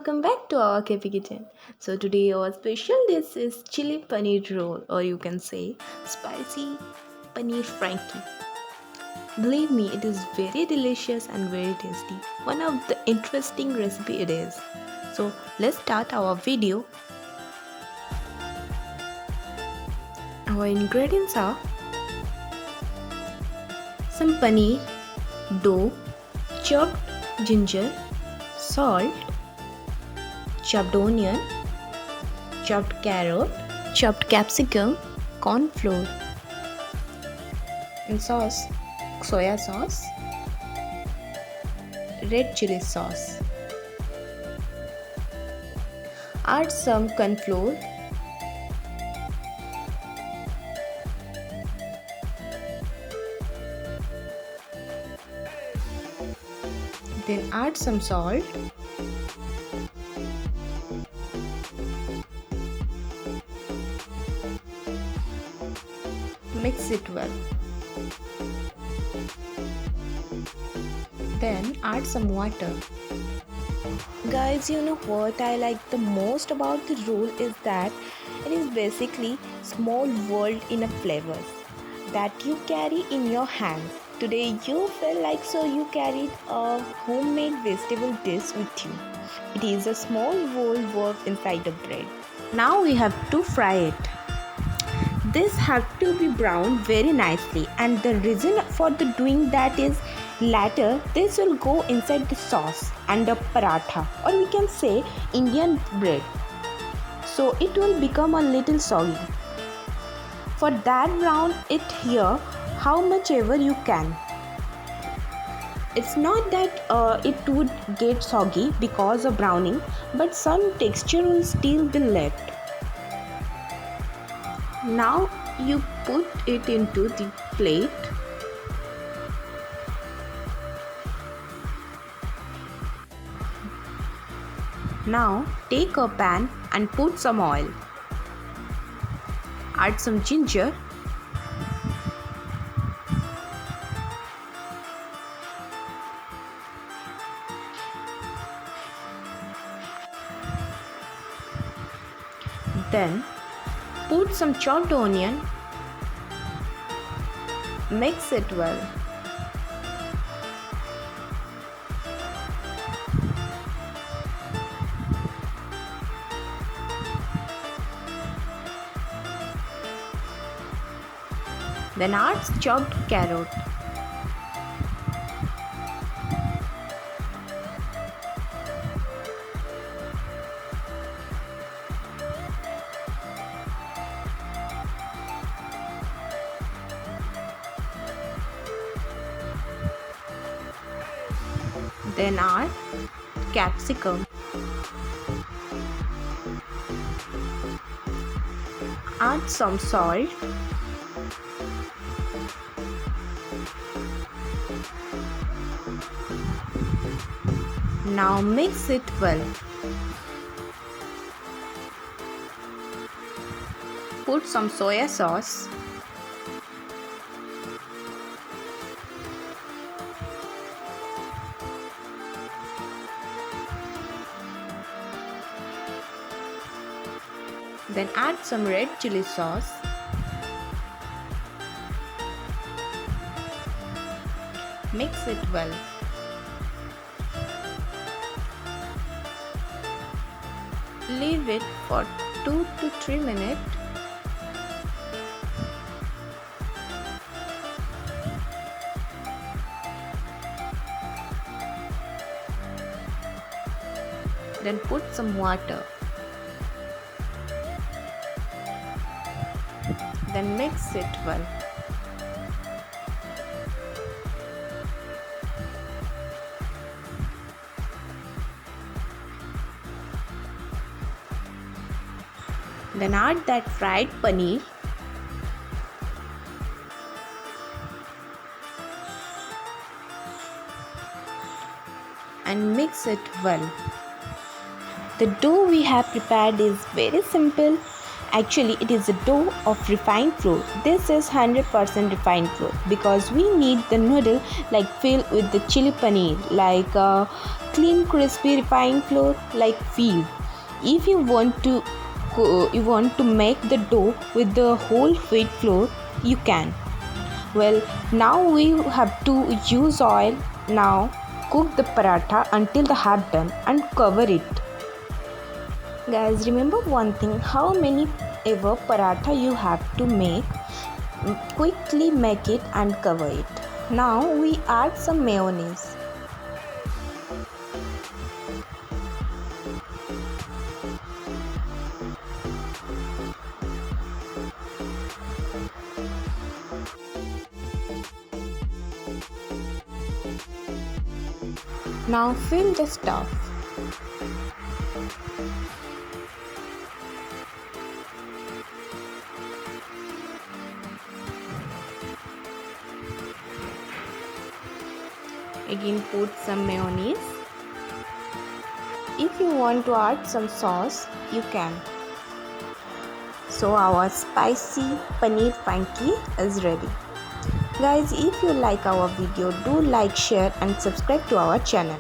welcome back to our k.p. kitchen. So today our special dish is chili paneer roll, or you can say spicy paneer Frankie. Believe me, it is very delicious and very tasty. One of the interesting recipe it is. So let's start our video. Our ingredients are some paneer, dough, chopped ginger, salt, chopped onion, chopped carrot, chopped capsicum, corn flour, and sauce, soya sauce, red chili sauce. Add some corn flour, then add some salt, mix it well. Then add some water. Guys, you know what I like the most about the roll is that it is basically small world in a flavors that you carry in your hands. Today you feel like so you carried a homemade vegetable dish with you. It is a small world work inside the bread. Now we have to fry it. This has to be browned very nicely, and the reason for the doing that is later this will go inside the sauce and the paratha, or we can say Indian bread, so it will become a little soggy. For that, brown it here how much ever you can. It's not that it would get soggy because of browning, but some texture will still be left. Now you put it into the plate. Now take a pan and put some oil. Add some ginger, then put some chopped onion, mix it well. Then add chopped carrot. Then add capsicum. Add some salt. Now mix it well. Put some soya sauce. Then add some red chili sauce. Mix it well. Leave it for 2 to 3 minutes. Then put some water. Then mix it well. Then add that fried paneer. And mix it well. The dough we have prepared is very simple Actually, it is a dough of refined flour. This is 100% refined flour because we need the noodle like filled with the chili paneer, like clean, crispy, refined flour like feel. If you want to make the dough with the whole wheat flour, you can. Well, now we have to use oil. Now cook the paratha until the half done and cover it. Guys, remember one thing, how many ever paratha you have to make, quickly make it and cover it. Now we add some mayonnaise. Now fill the stuff. Again put some mayonnaise. If you want to add some sauce, you can. So our spicy paneer Frankie is ready. Guys, if you like our video, do like, share and subscribe to our channel.